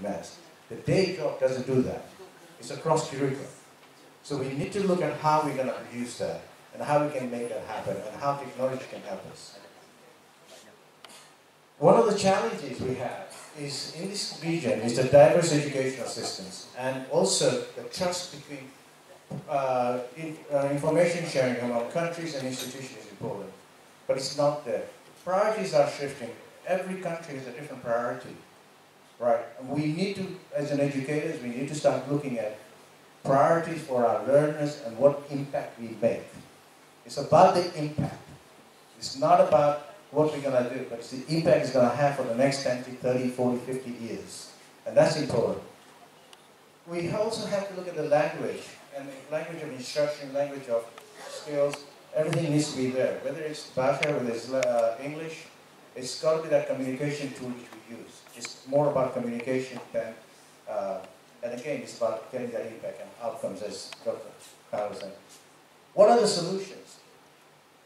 maths. The day job doesn't do that. It's across curriculum. So we need to look at how we're going to produce that, and how we can make that happen, and how technology can help us. One of the challenges we have is in this region is the diverse educational systems, and also the trust between information sharing among countries and institutions is important. But it's not there. Priorities are shifting. Every country has a different priority. Right? And we need to, as an educators, we need to start looking at priorities for our learners and what impact we make. It's about the impact. It's not about what we're going to do, but it's the impact it's going to have for the next 20, 30, 40, 50 years. And that's important. We also have to look at the language, and the language of instruction, language of skills, everything needs to be there. Whether it's Bharsha, whether it's English, it's got to be that communication tool which we use. It's more about communication than, and again, it's about getting that impact and outcomes, as Dr. Kyle was saying. What are the solutions?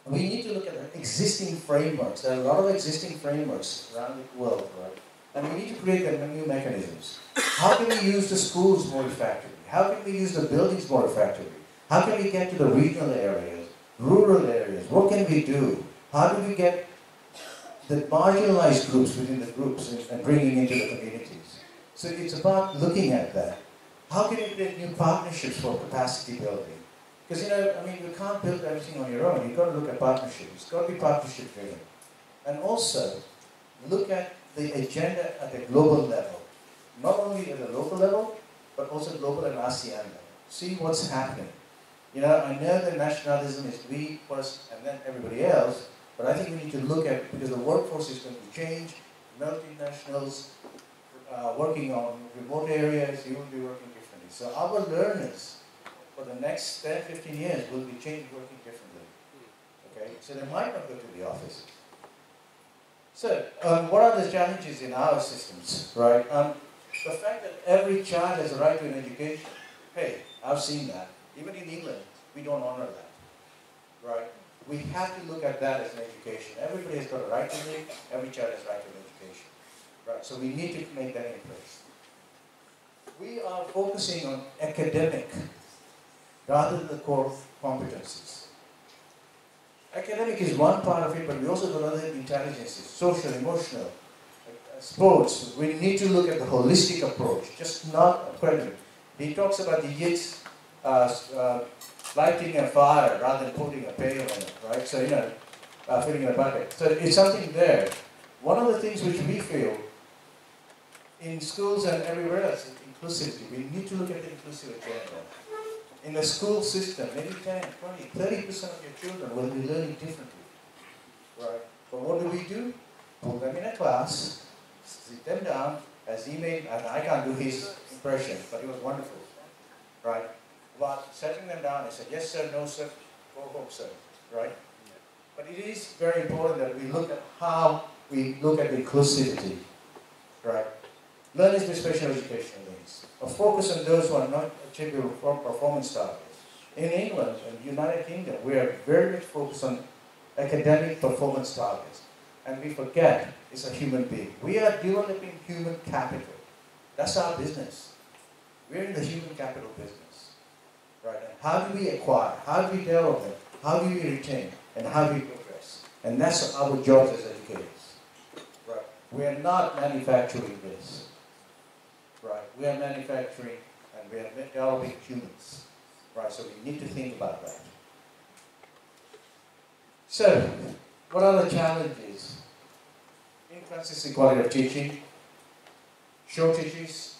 We need to look at the existing frameworks. There are a lot of existing frameworks around the world, right? And we need to create new mechanisms. How can we use the schools more effectively? How can we use the buildings more effectively? How can we get to the regional areas, rural areas? What can we do? How do we get the marginalized groups within the groups and bringing into the communities? So it's about looking at that. How can you create new partnerships for capacity building? Because, I mean, you can't build everything on your own. You've got to look at partnerships. It's got to be partnership driven. And also, look at the agenda at the global level. Not only at the local level, but also global and ASEAN level. See what's happening. I know that nationalism is we first and then everybody else, but I think we need to look at, because the workforce is going to change, multinationals working on remote areas, you will be working differently. So our learners for the next 10, 15 years will be working differently. Okay? So they might not go to the office. So, what are the challenges in our systems, right? The fact that every child has a right to an education, hey, I've seen that. Even in England, we don't honor that, right? We have to look at that as an education. Everybody has got a right to live, every child has a right to an education, right? So we need to make that in place. We are focusing on academic rather than the core competencies. Academic is one part of it, but we also got other intelligences, social, emotional, sports. We need to look at the holistic approach, just not academic. He talks about the kids lighting a fire rather than putting a pail in it, right? So, filling in a bucket. So it's something there. One of the things which we feel in schools and everywhere else is inclusivity. We need to look at the inclusive agenda. In the school system, maybe 10, 20, 30% of your children will be learning differently, right? But what do? Put them in a class, sit them down, as he made, and I can't do his impression, but it was wonderful, right? But setting them down, I said, yes sir, no sir, go home sir, right? But it is very important that we look at how we look at inclusivity, right? Learners with special educational needs. A focus on those who are not achieving performance targets. In England and United Kingdom, we are very much focused on academic performance targets. And we forget it's a human being. We are developing human capital. That's our business. We're in the human capital business. Right? And how do we acquire? How do we develop them? How do we retain? And how do we progress? And that's our job as educators. Right? We are not manufacturing this. Right? We are manufacturing and we are developing humans. Right? So we need to think about that. So, what are the challenges? Inconsistent quality of teaching, shortages.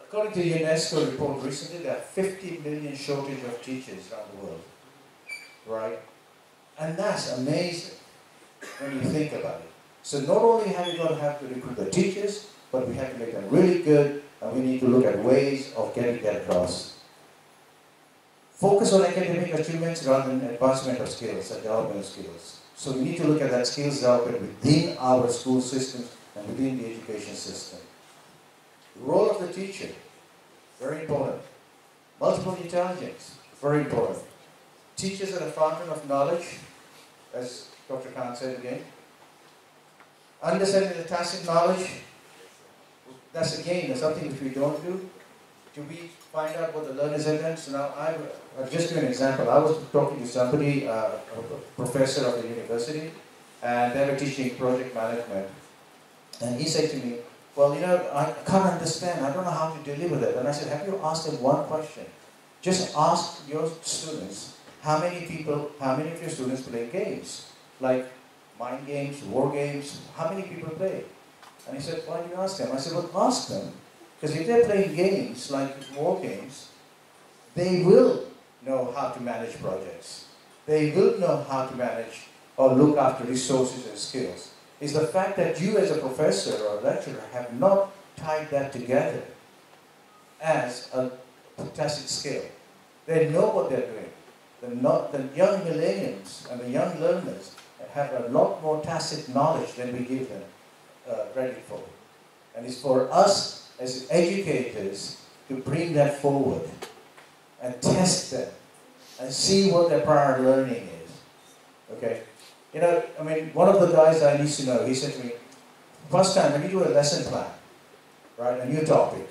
According to the UNESCO report recently, there are 50 million shortage of teachers around the world. Right? And that's amazing when you think about it. So not only have we got to have to recruit the teachers, but we have to make them really good, and we need to look at ways of getting that across. Focus on academic achievements rather than advancement of skills and development of skills. So we need to look at that skills development within our school systems and within the education system. The role of the teacher, very important. Multiple intelligence, very important. Teachers are the fountain of knowledge, as Dr. Khan said again. Understanding the tacit knowledge, that's again something which we don't do. Do we find out what the learners have done? So now I'll just give an example. I was talking to somebody, a professor of the university, and they were teaching project management. And he said to me, well, you know, I can't understand. I don't know how to deliver that. And I said, have you asked them one question? Just ask your students, how many of your students play games? Like mind games, war games, how many people play? And he said, why do you ask them? I said, well, ask them. Because if they're playing games, like war games, they will know how to manage projects. They will know how to manage or look after resources and skills. It's the fact that you as a professor or lecturer have not tied that together as a tacit skill. They know what they're doing. The young millennials and the young learners have a lot more tacit knowledge than we give them credit for. And it's for us as educators to bring that forward and test them and see what their prior learning is. Okay? You know, I mean, one of the guys I used to know, he said to me, first time when you do a lesson plan, right, a new topic,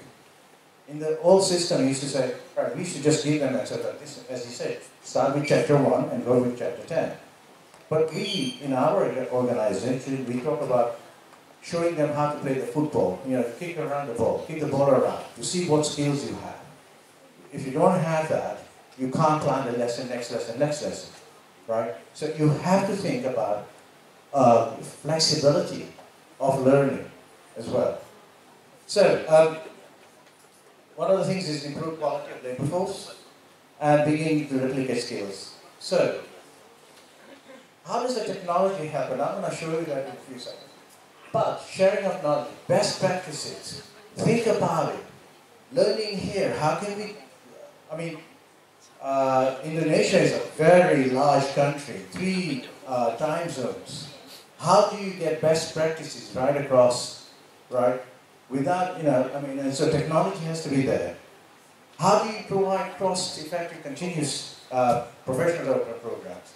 in the old system he used to say, right, we should just give them, as he said, start with chapter 1 and go with chapter 10. But we, in our organization, we talk about showing them how to play the football, you know, kick around the ball, kick the ball around, to see what skills you have. If you don't have that, you can't plan the lesson, next lesson, right? So you have to think about flexibility of learning as well. So, one of the things is improve quality of labor force and begin to replicate skills. So, how does the technology happen? I'm going to show you that in a few seconds. But sharing of knowledge, best practices, think about it. Learning here, how can we, I mean, Indonesia is a very large country, 3 time zones. How do you get best practices right across, right? Without, you know, I mean, so technology has to be there. How do you provide cost-effective, continuous professional development programs?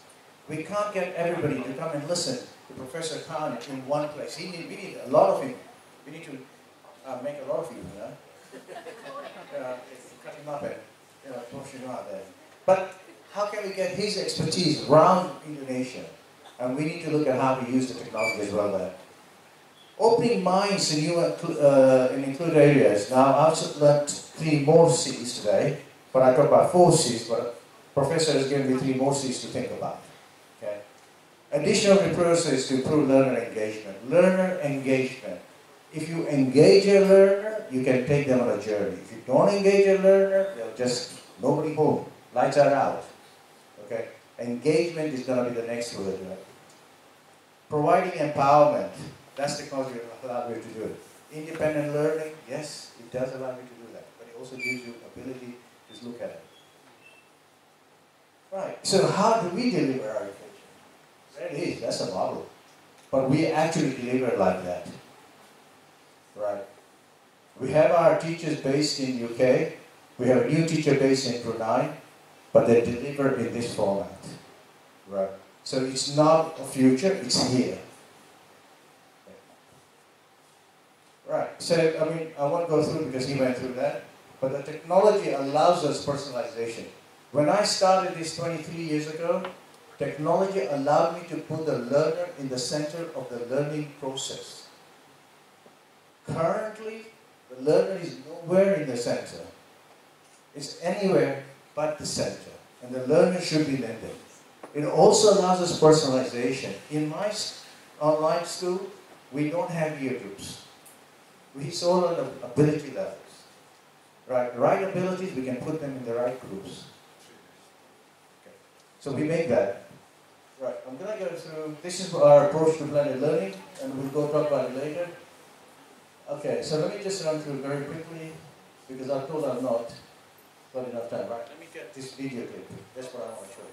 We can't get everybody to come and listen to Professor Khan in one place. We need a lot of him. We need to make a lot of you, you know? Cut him up and, you know, push him out there. But how can we get his expertise around Indonesia? And we need to look at how we use the technology as well there. Opening minds in new and include areas. Now, I've learned 3 more C's today, but I talked about 4 C's, but Professor has given me 3 more C's to think about. Okay. Additional resources to improve learner engagement. Learner engagement. If you engage a learner, you can take them on a journey. If you don't engage a learner, they'll just, nobody home. Lights are out. Okay? Engagement is going to be the next word. Right? Providing empowerment. That's technology will allow you to do it. Independent learning, yes, it does allow you to do that. But it also gives you ability to look at it. Right. So how do we deliver our education? There it is. That's a model. But we actually deliver like that. Right. We have our teachers based in UK. We have a new teacher based in Brunei. But they deliver in this format. Right. So it's not a future, it's here. Right. So, I mean, I won't go through because he went through that. But the technology allows us personalization. When I started this 23 years ago, technology allowed me to put the learner in the center of the learning process. Currently, the learner is nowhere in the center. It's anywhere but the center. And the learner should be blended. It also allows us personalization. In my online school, we don't have year groups. We saw on the ability levels. Right, the right abilities, we can put them in the right groups. Okay. So we make that. Right, I'm going to go through, this is our approach to blended learning, and we'll go talk about it later. Okay, so let me just run through very quickly, because I'm told I've not got enough time. Right, let me get this video clip. That's what I want to show you.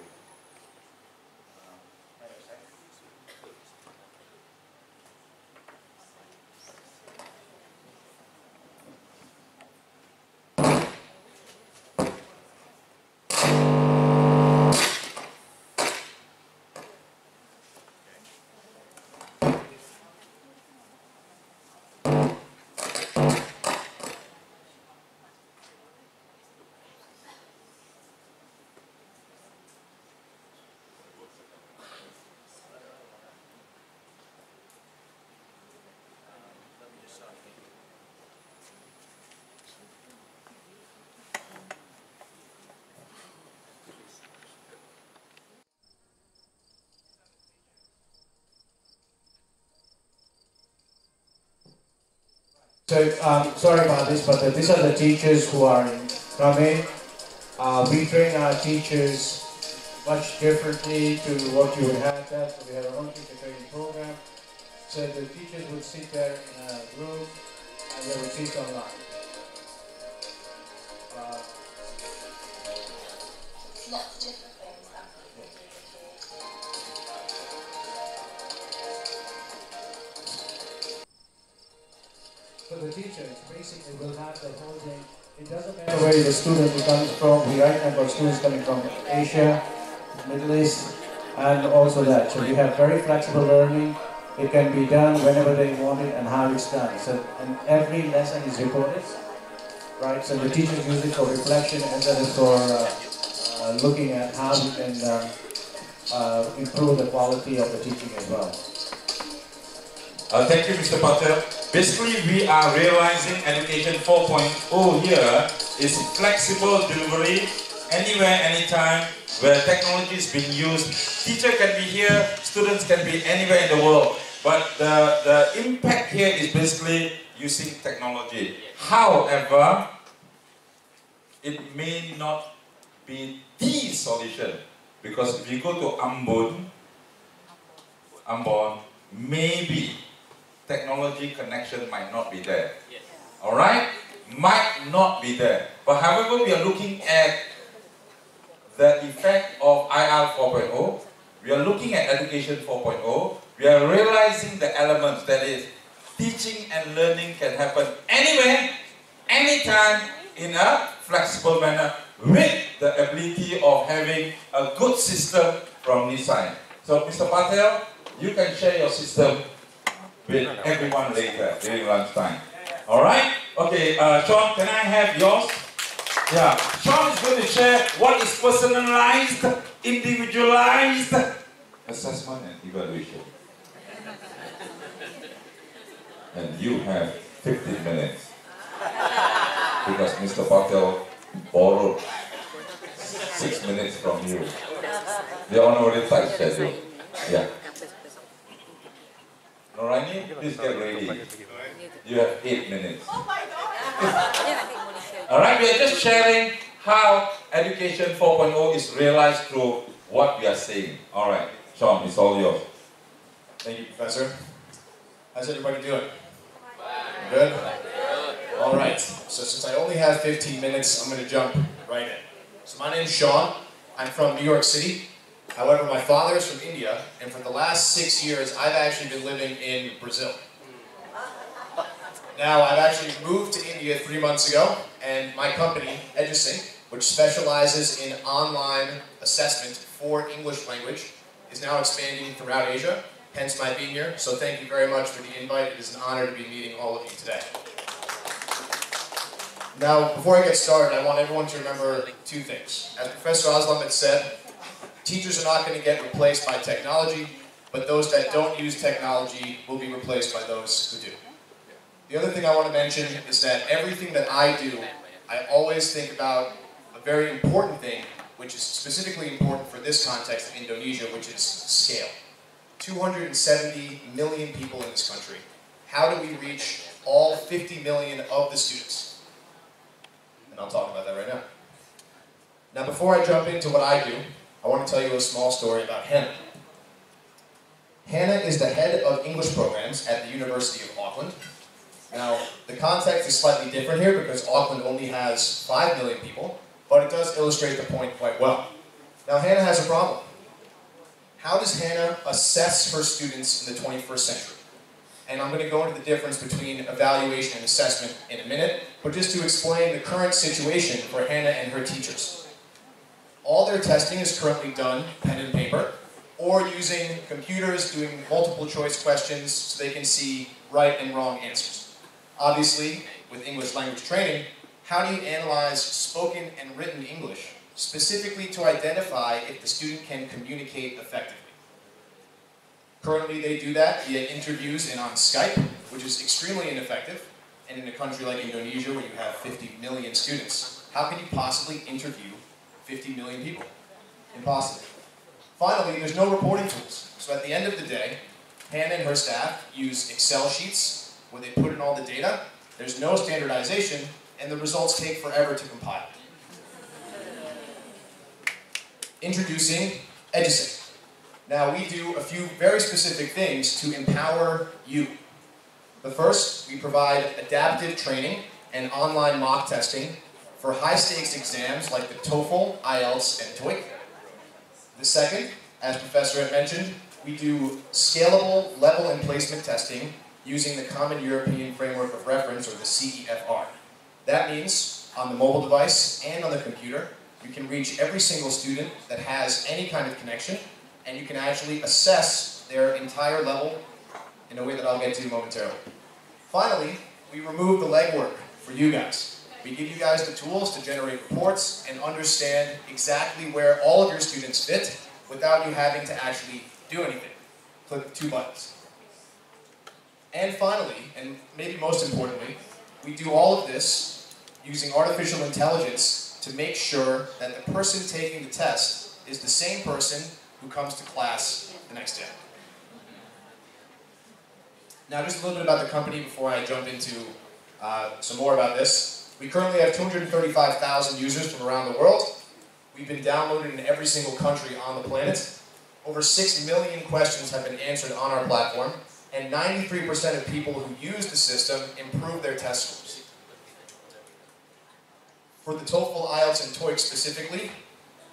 So, sorry about this, but these are the teachers who are coming. We train our teachers much differently to what you would have that. So we have our own teacher training program. So the teachers would sit there in a room and they would teach online. Lots of different things that we do So the teachers basically will have the whole thing. It doesn't matter where the student comes from. We right now got students coming from Asia, Middle East, and also that. So we have very flexible learning. It can be done whenever they want it and how it's done. So and every lesson is recorded, right? So the teachers use it for reflection as well as for looking at how we can improve the quality of the teaching as well. Thank you, Mr. Patel. Basically, we are realizing Education 4.0 here is flexible delivery, anywhere, anytime, where technology is being used. Teacher can be here, students can be anywhere in the world, but the impact here is basically using technology. However, it may not be the solution, because if you go to Ambon, maybe technology connection might not be there. Yes. Alright? Might not be there. But however, we are looking at the effect of IR 4.0. We are looking at Education 4.0. We are realizing the elements, that is, teaching and learning can happen anywhere, anytime, in a flexible manner, with the ability of having a good system from this side. So, Mr. Patel, you can share your system with everyone later during lunchtime. Alright? Okay, Sean, can I have yours? Yeah. Sean is going to share what is personalized, individualized assessment and evaluation. And you have 15 minutes. Because Mr. Patel borrowed 6 minutes from you. They are on a very tight schedule. Yeah. Norani, please get ready. You have 8 minutes. Oh my God! Alright, we are just sharing how Education 4.0 is realized through what we are saying. Alright, Sean, it's all yours. Thank you, Professor. How's everybody doing? Good? Alright, so since I only have 15 minutes, I'm going to jump right in. So my name is Sean. I'm from New York City. However, my father is from India, and for the last 6 years, I've actually been living in Brazil. Now, I've actually moved to India 3 months ago, and my company, EduSync, which specializes in online assessment for English language, is now expanding throughout Asia, hence my being here. So thank you very much for the invite. It is an honor to be meeting all of you today. Now, before I get started, I want everyone to remember 2 things. As Professor Aslam had said, teachers are not going to get replaced by technology, but those that don't use technology will be replaced by those who do. The other thing I want to mention is that everything that I do, I always think about a very important thing, which is specifically important for this context of Indonesia, which is scale. 270 million people in this country. How do we reach all 50 million of the students? And I'll talk about that right now. Now, before I jump into what I do, I want to tell you a small story about Hannah. Hannah is the head of English programs at the University of Auckland. Now, the context is slightly different here because Auckland only has 5 million people, but it does illustrate the point quite well. Now, Hannah has a problem. How does Hannah assess her students in the 21st century? And I'm going to go into the difference between evaluation and assessment in a minute, but just to explain the current situation for Hannah and her teachers. All their testing is currently done pen and paper, or using computers doing multiple choice questions so they can see right and wrong answers. Obviously, with English language training, how do you analyze spoken and written English, specifically to identify if the student can communicate effectively? Currently, they do that via interviews and on Skype, which is extremely ineffective. And in a country like Indonesia, where you have 50 million students, how can you possibly interview 50 million people? Impossible. Finally, there's no reporting tools. So at the end of the day, Hannah and her staff use Excel sheets where they put in all the data, There's no standardization, and the results take forever to compile. Introducing Edusing. Now, we do a few very specific things to empower you. But first, we provide adaptive training and online mock testing for high-stakes exams like the TOEFL, IELTS, and TOEIC. The second, as Professor had mentioned, we do scalable level and placement testing using the Common European Framework of Reference, or the CEFR. That means, on the mobile device and on the computer, you can reach every single student that has any kind of connection, and you can actually assess their entire level in a way that I'll get to momentarily. Finally, we remove the legwork for you guys. We give you guys the tools to generate reports and understand exactly where all of your students fit without you having to actually do anything. Click 2 buttons. And finally, and maybe most importantly, we do all of this using artificial intelligence to make sure that the person taking the test is the same person who comes to class the next day. Now, just a little bit about the company before I jump into some more about this. We currently have 235,000 users from around the world. We've been downloaded in every single country on the planet. Over 6 million questions have been answered on our platform, and 93% of people who use the system improve their test scores. For the TOEFL, IELTS, and TOEIC specifically,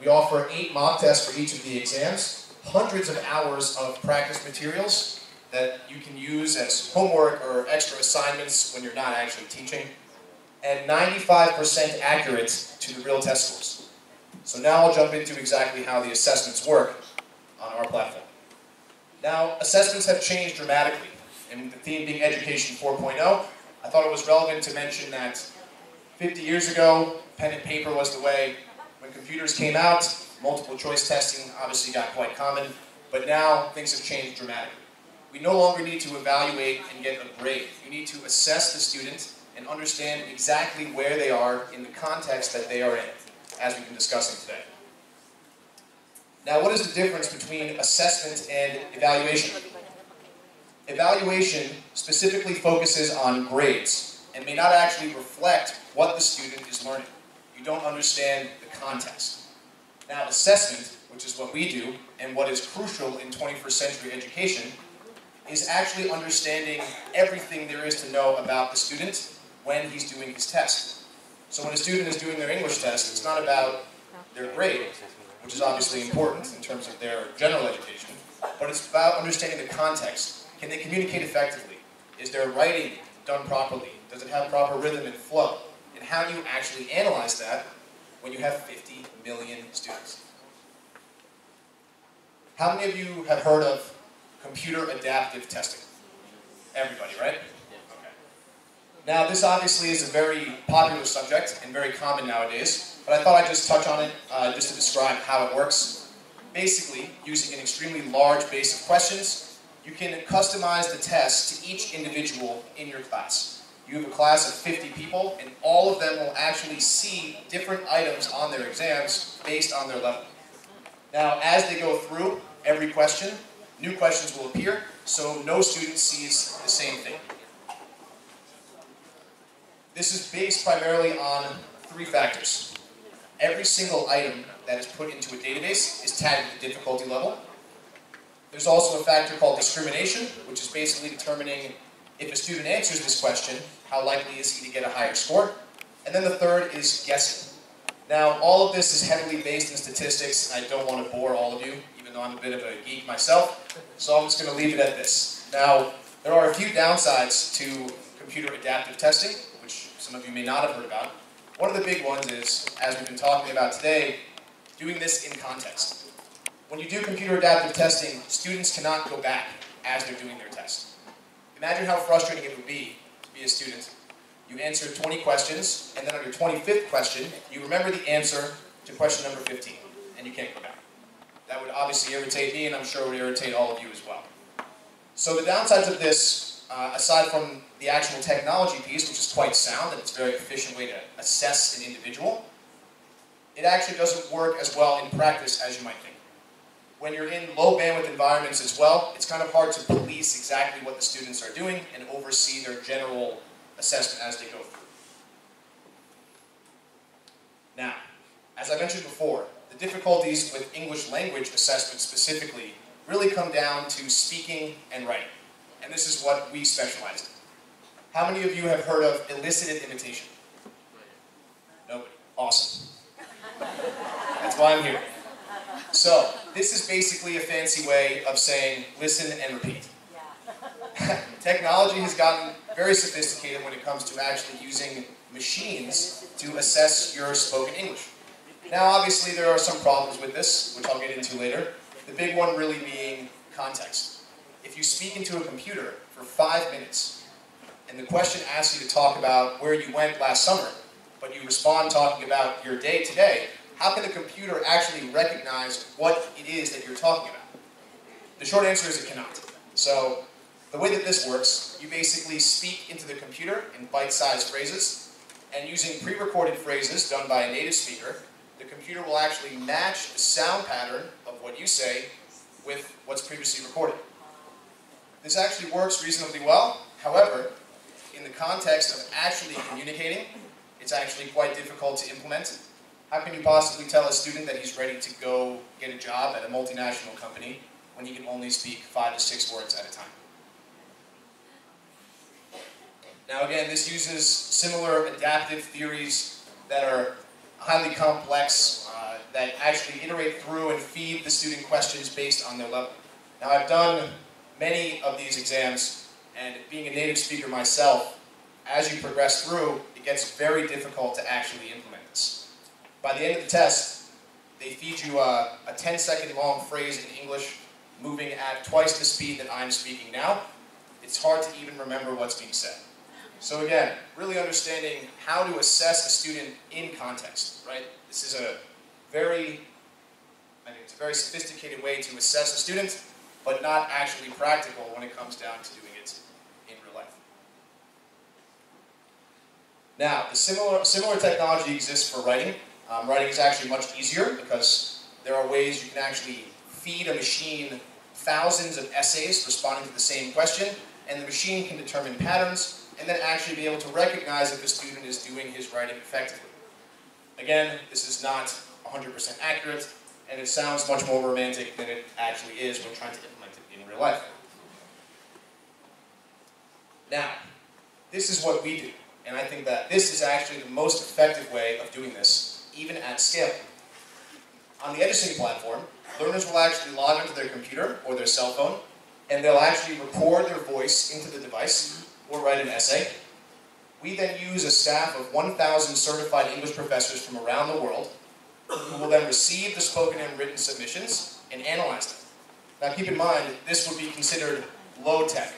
we offer 8 mock tests for each of the exams, hundreds of hours of practice materials that you can use as homework or extra assignments when you're not actually teaching, and 95% accurate to the real test scores. So now I'll jump into exactly how the assessments work on our platform. Now, assessments have changed dramatically, and the theme being Education 4.0, I thought it was relevant to mention that 50 years ago, pen and paper was the way. When computers came out, multiple choice testing obviously got quite common, but now things have changed dramatically. We no longer need to evaluate and get a grade. You need to assess the student and understand exactly where they are in the context that they are in, as we've been discussing today. Now, what is the difference between assessment and evaluation? Evaluation specifically focuses on grades and may not actually reflect what the student is learning. You don't understand the context. Now, assessment, which is what we do, and what is crucial in 21st century education, is actually understanding everything there is to know about the student when he's doing his test. So when a student is doing their English test, it's not about their grade, which is obviously important in terms of their general education, but it's about understanding the context. Can they communicate effectively? Is their writing done properly? Does it have proper rhythm and flow? And how do you actually analyze that when you have 50 million students? How many of you have heard of computer adaptive testing? Everybody, right? Okay. Now, this obviously is a very popular subject and very common nowadays, but I thought I'd just touch on it just to describe how it works. Basically, using an extremely large base of questions, you can customize the test to each individual in your class. You have a class of 50 people, and all of them will actually see different items on their exams based on their level. Now, as they go through every question, new questions will appear, so no student sees the same thing. This is based primarily on 3 factors. Every single item that is put into a database is tagged with a difficulty level. There's also a factor called discrimination, which is basically determining if a student answers this question, how likely is he to get a higher score. And then the third is guessing. Now, all of this is heavily based in statistics, and I don't want to bore all of you, even though I'm a bit of a geek myself, so I'm just going to leave it at this. Now, there are a few downsides to computer adaptive testing, which some of you may not have heard about. One of the big ones is, as we've been talking about today, doing this in context. When you do computer adaptive testing, students cannot go back as they're doing their test. Imagine how frustrating it would be to be a student. You answer 20 questions, and then on your 25th question, you remember the answer to question number 15, and you can't go back. That would obviously irritate me, and I'm sure it would irritate all of you as well. So the downsides of this, aside from the actual technology piece, which is quite sound, and it's a very efficient way to assess an individual, it actually doesn't work as well in practice as you might think. When you're in low bandwidth environments as well, it's kind of hard to police exactly what the students are doing and oversee their general assessment as they go through. Now, as I mentioned before, the difficulties with English language assessment specifically really come down to speaking and writing. And this is what we specialize in. How many of you have heard of elicited imitation? Nobody. Awesome. That's why I'm here. So, this is basically a fancy way of saying listen and repeat. Technology has gotten very sophisticated when it comes to actually using machines to assess your spoken English. Now, obviously, there are some problems with this, which I'll get into later. The big one really being context. If you speak into a computer for 5 minutes, and the question asks you to talk about where you went last summer, but you respond talking about your day today, how can the computer actually recognize what it is that you're talking about? The short answer is it cannot. So, the way that this works, you basically speak into the computer in bite-sized phrases, and using pre-recorded phrases done by a native speaker, the computer will actually match the sound pattern of what you say with what's previously recorded. This actually works reasonably well. However, in the context of actually communicating, it's actually quite difficult to implement. How can you possibly tell a student that he's ready to go get a job at a multinational company when he can only speak 5 to 6 words at a time? Now again, this uses similar adaptive theories that are highly complex, that actually iterate through and feed the student questions based on their level. Now I've done many of these exams, and being a native speaker myself, as you progress through, it gets very difficult to actually implement this. By the end of the test, they feed you a 10-second long phrase in English, moving at twice the speed that I'm speaking now. It's hard to even remember what's being said. So again, really understanding how to assess a student in context, right? This is a very sophisticated way to assess a student, but not actually practical when it comes down to doing it in real life. Now, the similar technology exists for writing. Writing is actually much easier because there are ways you can actually feed a machine thousands of essays responding to the same question, and the machine can determine patterns and then actually be able to recognize if the student is doing his writing effectively. Again, this is not 100% accurate, and it sounds much more romantic than it actually is when trying to implement it in real life. Now, this is what we do, and I think that this is actually the most effective way of doing this, even at scale. On the editing platform, learners will actually log into their computer or their cell phone, and they'll actually record their voice into the device, or write an essay. We then use a staff of 1,000 certified English professors from around the world who will then receive the spoken and written submissions and analyze them. Now keep in mind, this would be considered low tech,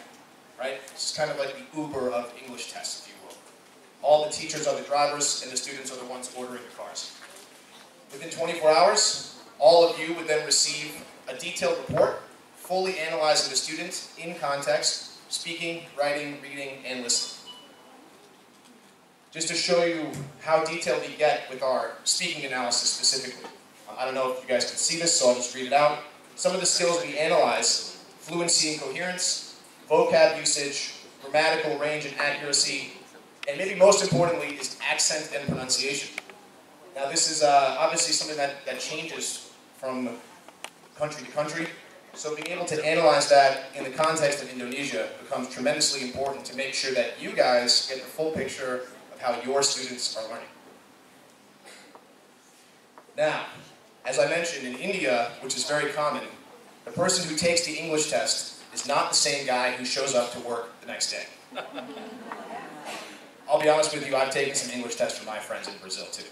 right? This is kind of like the Uber of English tests, if you will. All the teachers are the drivers and the students are the ones ordering the cars. Within 24 hours, all of you would then receive a detailed report, fully analyzing the student in context, speaking, writing, reading, and listening. Just to show you how detailed we get with our speaking analysis specifically. I don't know if you guys can see this, so I'll just read it out. Some of the skills we analyze: fluency and coherence, vocab usage, grammatical range and accuracy, and maybe most importantly is accent and pronunciation. Now this is obviously something that changes from country to country. So being able to analyze that in the context of Indonesia becomes tremendously important to make sure that you guys get the full picture of how your students are learning. Now, as I mentioned, in India, which is very common, the person who takes the English test is not the same guy who shows up to work the next day. I'll be honest with you, I've taken some English tests from my friends in Brazil too.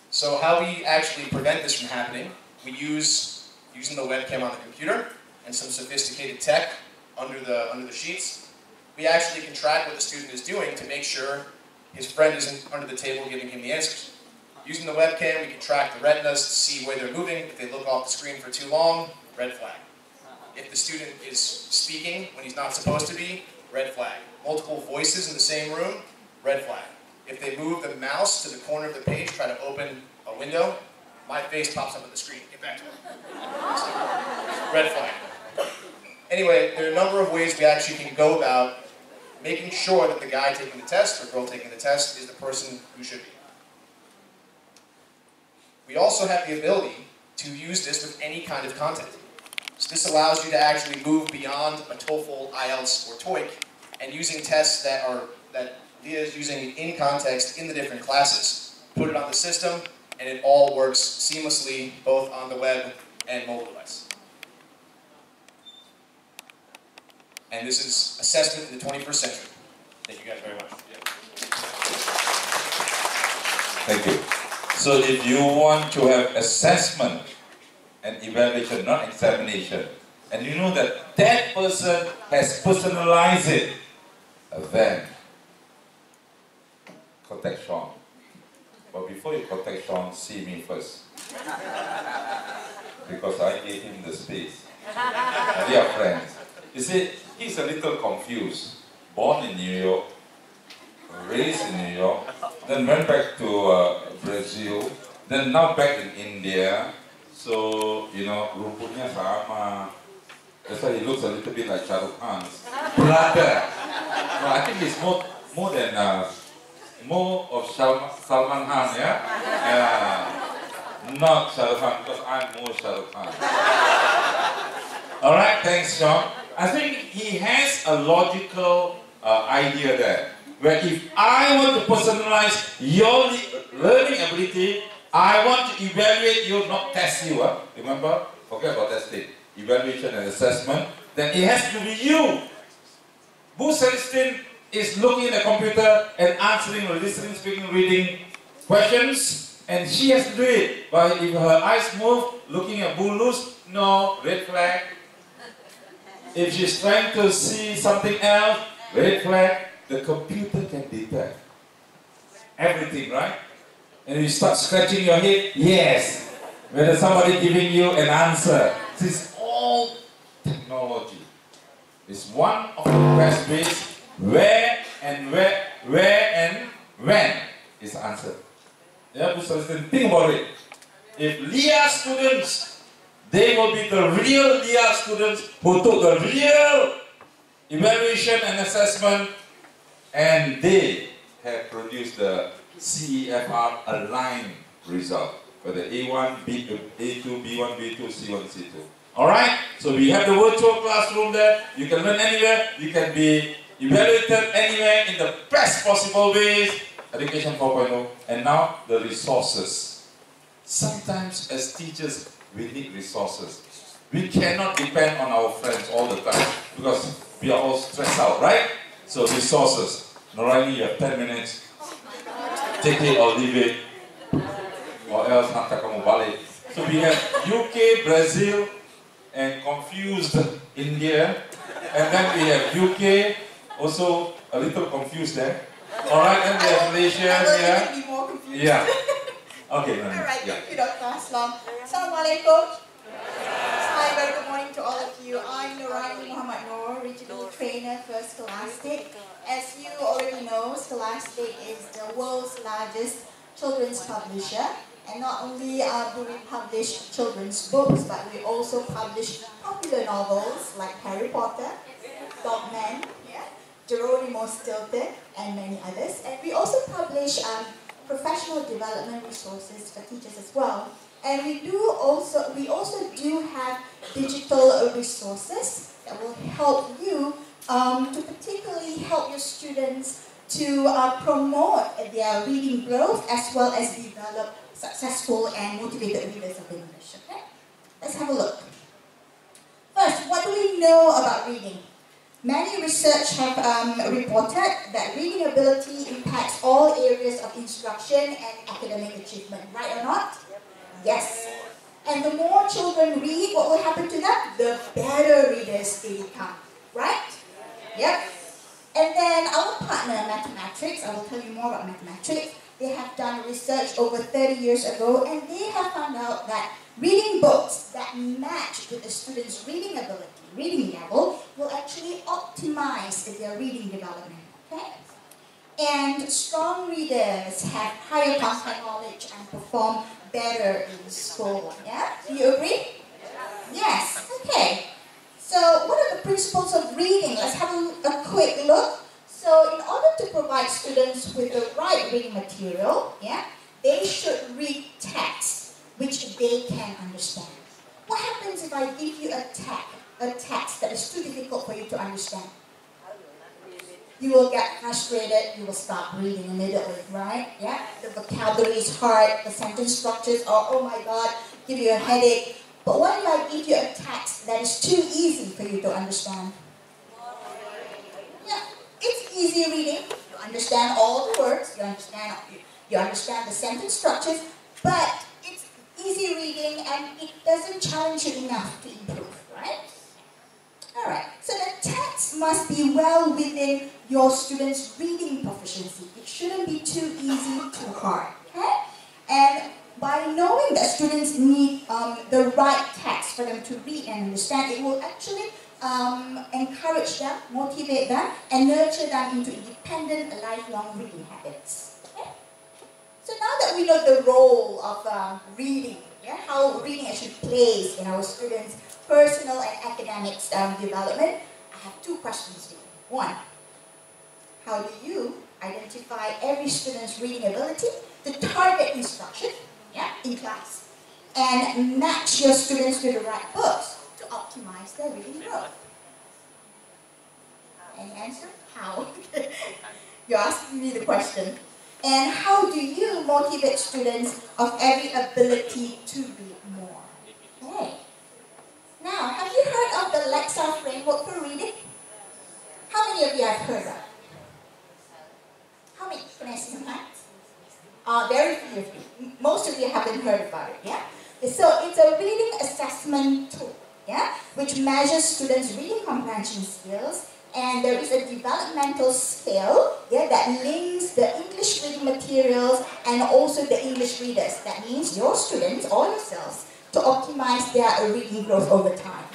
So how we actually prevent this from happening, we using the webcam on the computer and some sophisticated tech under the sheets, we actually can track what the student is doing to make sure his friend isn't under the table giving him the answers. Using the webcam, we can track the retinas to see where they're moving. If they look off the screen for too long, red flag. If the student is speaking when he's not supposed to be, red flag. Multiple voices in the same room, red flag. If they move the mouse to the corner of the page, try to open a window, my face pops up on the screen. Get back to it. Red flag. Anyway, there are a number of ways we actually can go about making sure that the guy taking the test or girl taking the test is the person who should be. We also have the ability to use this with any kind of content. So this allows you to actually move beyond a TOEFL, IELTS, or TOEIC, and using tests that LIA is using in context in the different classes. Put it on the system, and it all works seamlessly, both on the web and mobile device. And this is assessment in the 21st century. Thank you guys very much. Thank you. So if you want to have assessment and evaluation, not examination, and you know that that person has personalized it, then contact Sean. But before you contact Sean, see me first. Because I gave him the space. And we are friends. You see, he's a little confused. Born in New York, raised in New York, then went back to Brazil, then now back in India. So, you know, rumputnya sama. That's why he looks a little bit like Shah Rukh Khan's brother. No, I think he's more than more of Salman Khan, yeah? Not Shah Rukh Khan, because I'm more Shah Rukh Khan. Alright, thanks, Sean. I think he has a logical idea there. Where if I want to personalize your learning ability, I want to evaluate you, not test you. Remember? Forget about testing. Evaluation and assessment. Then it has to be you. Boo Celestine is looking at the computer and answering, listening, speaking, reading questions. And she has to do it. But if her eyes move, looking at Boo Luz, no, red flag. If she's trying to see something else, red flag. The computer can detect everything, right? And you start scratching your head, yes. Whether somebody giving you an answer. This is all technology. It's one of the best ways where and when is answered. Yeah, so think about it. If LIA students, they will be the real LIA students who took the real evaluation and assessment, and they have produced the CEFR aligned result, whether A1, A2, B1, B2, C1, C2. Alright? So we have the virtual classroom there. You can learn anywhere. You can be evaluated anywhere in the best possible ways. Education 4.0. And now the resources. Sometimes as teachers, we need resources. We cannot depend on our friends all the time because we are all stressed out, right? So resources. Noraini, you have 10 minutes. Take it or leave it. Or else hantar kamu balik. So we have UK, Brazil, and confused India. And then we have UK, also a little confused there. Alright, and we have Malaysia, yeah. Be more confused. Yeah. Okay, no, no. Alright, Yeah. thank you, Dr. Aslam. Assalamualaikum. Hi, very good morning to all of you. I'm Noraini Muhammad Noor, Regional Trainer for Scholastic. As you already know, Scholastic is the world's largest children's publisher. And not only do we publish children's books, but we also publish popular novels like Harry Potter, Dogman, Geronimo Stilton, and many others. And we also publish professional development resources for teachers as well. And we also do have digital resources that will help you to particularly help your students to promote their reading growth as well as develop successful and motivated readers of English. Okay? Let's have a look. First, what do we know about reading? Many research have reported that reading ability impacts all areas of instruction and academic achievement, right or not? Yes. And the more children read, what will happen to them? The better readers they become, right? Yep. And then our partner, Mathematics, I will tell you more about Mathematics. They have done research over 30 years ago, and they have found out that reading books that match with the student's reading ability, reading level, will actually optimize their reading development. Okay? And strong readers have higher content knowledge and perform better in school. Yeah? Do you agree? Yes. Okay. So what are the principles of reading? Let's have a quick look. So in order to provide students with the right reading material, yeah, they should read text which they can understand. What happens if I give you a text that is too difficult for you to understand? You will get frustrated, you will stop reading immediately, right? Yeah? The vocabulary is hard, the sentence structures are, oh my god, give you a headache. But what if I give you a text that is too easy for you to understand? Yeah, it's easy reading. You understand all the words, you understand the sentence structures, but it's easy reading and it doesn't challenge you enough to improve, right? Alright, so the text must be well within your students' reading proficiency. It shouldn't be too easy, too hard, okay? And by knowing that students need the right text for them to read and understand, it will actually encourage them, motivate them, and nurture them into independent, lifelong reading habits. Okay? So now that we know the role of reading, yeah, how reading actually plays in our students' personal and academic development, I have two questions for you. One, how do you identify every student's reading ability to target instruction, yeah, in class, and match your students to the right books to optimize their reading growth? Any answer? How? You're asking me the question. And how do you motivate students of every ability to read more? Okay. Now, have you heard of the Lexar framework for reading? How many of you have heard of it? How many? Can I see some hands? Very few of you. Most of you haven't heard about it, yeah? So it's a reading assessment tool, yeah? Which measures students' reading comprehension skills, and there is a developmental scale, yeah, that links the English reading materials and also the English readers. That means your students or yourselves to optimize their reading growth over time.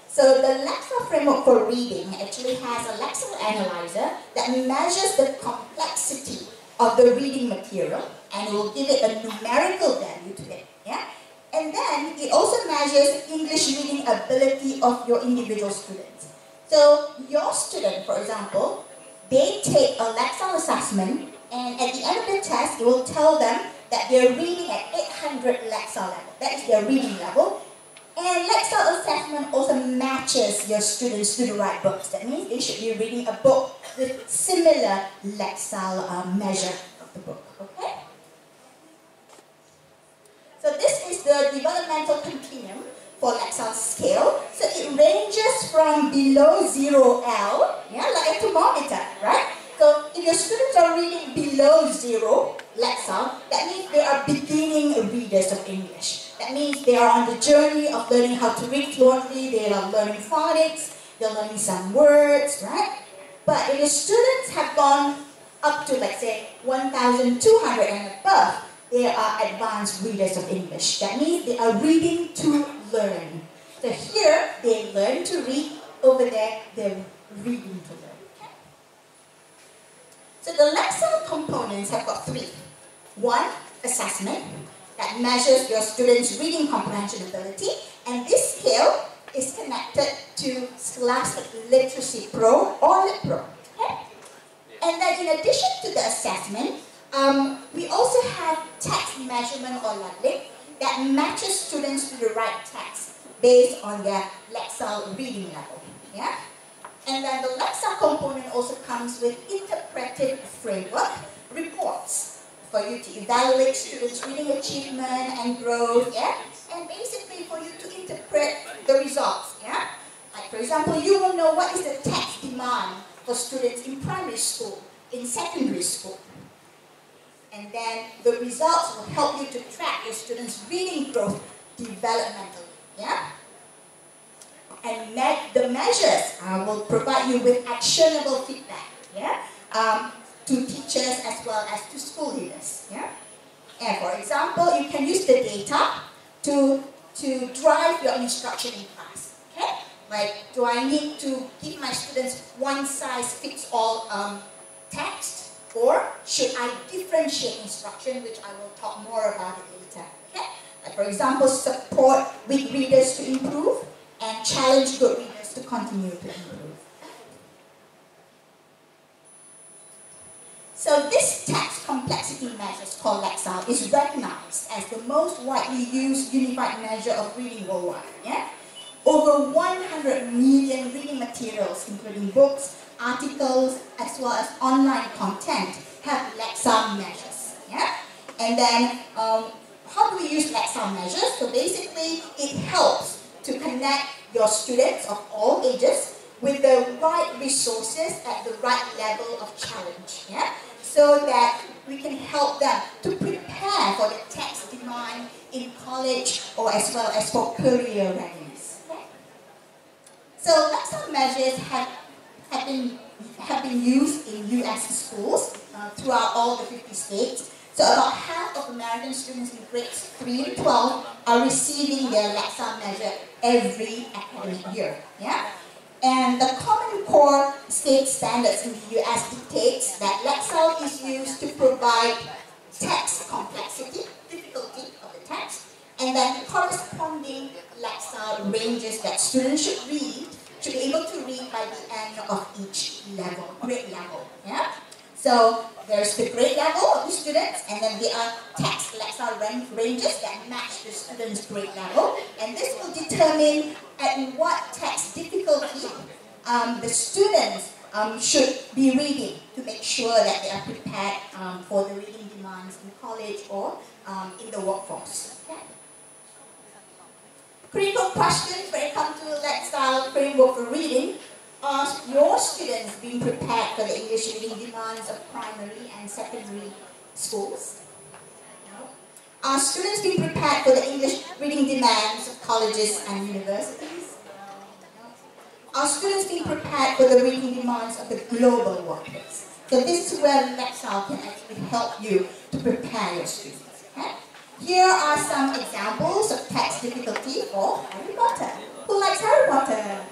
So the Lexar framework for reading actually has a Lexar analyzer that measures the complexity of the reading material and it will give it a numerical value to it. Yeah? And then it also measures English reading ability of your individual students. So your student, for example, they take a Lexar assessment and at the end of the test, it will tell them that they're reading at 800 Lexar level. That is their reading level. And Lexar assessment also matches your students to the right books. That means they should be reading a book with similar Lexar measure of the book. Okay? So this is the developmental continuum for Lexar scale. So it ranges from below 0L, yeah, like a thermometer, right? So if your students are reading below 0 Lexar, that means they are beginning readers of English. That means they are on the journey of learning how to read fluently, they are learning phonics, they're learning some words, right? But if the students have gone up to, let's say, 1,200 and above, they are advanced readers of English. That means they are reading to learn. So here, they learn to read. Over there, they're reading to learn. Okay? So the Lexar components have got three. One, assessment, that measures your students' reading comprehension ability. And this scale is connected to Scholastic Literacy Pro or Lit Pro. Okay? And then in addition to the assessment, we also have text measurement or leveling that matches students to the right text based on their Lexar reading level. Yeah? And then the Lexar component also comes with interpretive framework reports for you to evaluate students' reading achievement and growth, yeah? And basically for you to interpret the results, yeah? Like for example, you will know what is the text demand for students in primary school, in secondary school. And then the results will help you to track your students' reading growth developmentally, yeah? And the measures will provide you with actionable feedback, yeah? To teachers as well as to school leaders, yeah? And for example, you can use the data to drive your instruction in class, okay? Like, do I need to give my students one-size-fits-all text? Or should I differentiate instruction, which I will talk more about it later, okay? Like for example, support weak readers to improve and challenge good readers to continue to improve. So this text complexity measure called Lexile is recognized as the most widely used unified measure of reading worldwide. Yeah? Over 100 million reading materials, including books, articles, as well as online content, have Lexile measures. Yeah? And then, how do we use Lexile measures? So basically, it helps to connect your students of all ages with the right resources at the right level of challenge. Yeah? So that we can help them to prepare for the text demand in college or as well as for career readiness. Okay? So Lexile measures have been used in US schools throughout all the 50 states. So about half of American students in grades 3 to 12 are receiving their Lexile measure every academic year. Yeah? And the Common Core state standards in the US dictates that Lexile is used to provide text complexity, difficulty of the text, and then corresponding Lexile ranges that students should be able to read by the end of each level, grade level. Yeah? So there's the grade level of the students, and then there are text Lexile ranges that match the student's grade level, and this will determine at what text difficulty the students should be reading to make sure that they are prepared for the reading demands in college or in the workforce. Okay? Critical questions when it comes to Lexile framework for reading. Are your students being prepared for the English reading demands of primary and secondary schools? No. Are students being prepared for the English reading demands of colleges and universities? No. Are students being prepared for the reading demands of the global workplace? So this is where Lexile can actually help you to prepare your students. Okay? Here are some examples of text difficulty for Harry Potter. Who likes Harry Potter?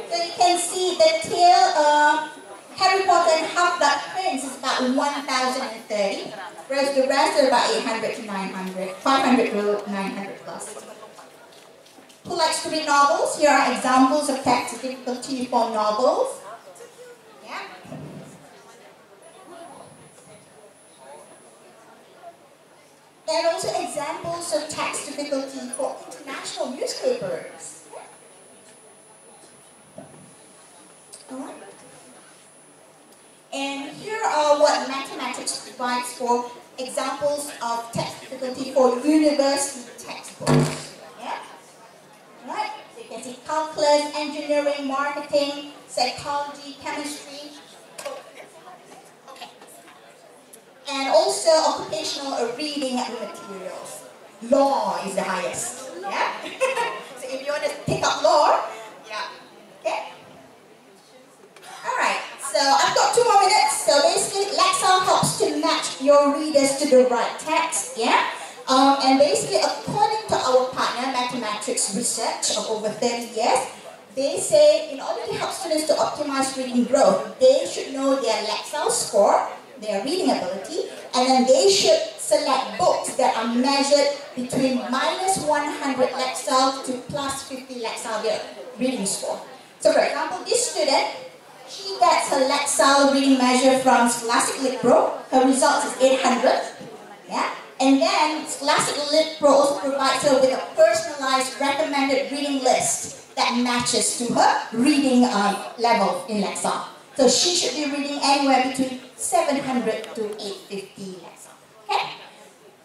So you can see the tale of Harry Potter and Half-Blood Prince is about 1,030, whereas the rest are about 800 to 900, 500 to 900 plus. Who likes to read novels? Here are examples of text difficulty for novels. Yeah. And also examples of text difficulty for international newspapers. Alright. And here are what mathematics provides for examples of text difficulty for university textbooks. Yeah? Alright. So you can see calculus, engineering, marketing, psychology, chemistry. Okay. And also occupational reading materials. Law is the highest. Yeah? So if you want to pick up law, yeah. Okay? Alright, so I've got 2 more minutes. So basically, Lexile helps to match your readers to the right text, yeah? And basically, according to our partner, Mathematics Research of over 30 years, they say in order to help students to optimize reading growth, they should know their Lexile score, their reading ability, and then they should select books that are measured between -100 Lexile to +50 Lexile their reading score. So for example, this student, she gets her Lexile reading measure from Scholastic Lit Pro. Her results is 800. Yeah? And then Scholastic Lit Pro also provides her with a personalized recommended reading list that matches to her reading level in Lexile. So she should be reading anywhere between 700 to 850 Lexile. Okay?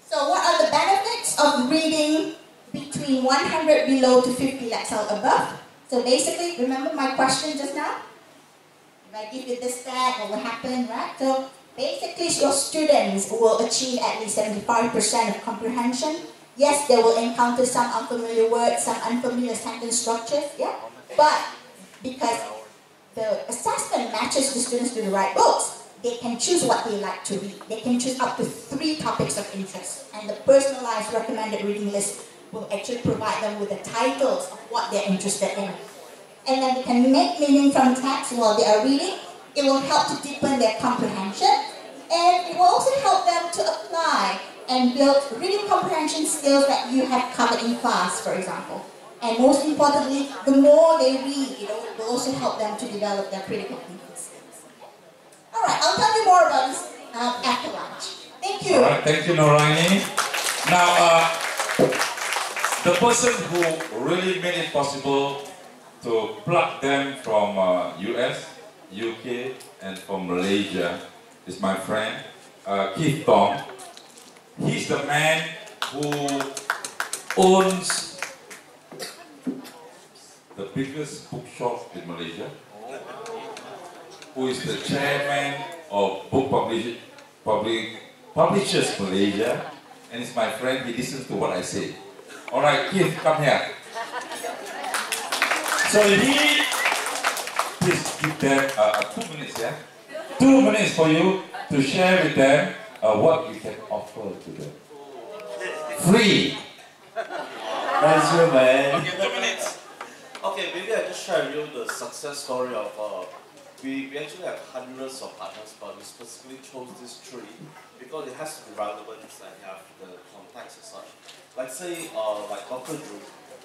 So what are the benefits of reading between 100 below to 50 Lexile above? So basically, remember my question just now? If I give you this stat, what will happen, right? So basically, your students will achieve at least 75% of comprehension. Yes, they will encounter some unfamiliar words, some unfamiliar sentence structures, yeah? But because the assessment matches the students to the right books, they can choose what they like to read. They can choose up to 3 topics of interest. And the personalized recommended reading list will actually provide them with the titles of what they're interested in. And then they can make meaning from text while they are reading. It will help to deepen their comprehension. And it will also help them to apply and build reading comprehension skills that you have covered in class, for example. And most importantly, the more they read, it will also help them to develop their critical thinking skills. Alright, I'll tell you more about this after lunch. Thank you. Alright, thank you, Noraini. Now, the person who really made it possible to plug them from US, UK, and from Malaysia is my friend, Keith Tong. He's the man who owns the biggest bookshop in Malaysia, who is the chairman of Book Publishers Malaysia, and he's my friend. He listens to what I say. All right, Keith, come here. So please give them 2 minutes, yeah? 2 minutes for you to share with them what you can offer to them. Free. Thank you, man. Okay, 2 minutes. Okay, maybe I just share with you the success story of, we actually have hundreds of partners, but we specifically chose these 3 because it has to be relevant and have the context as such. Like say, like Dr. Drew,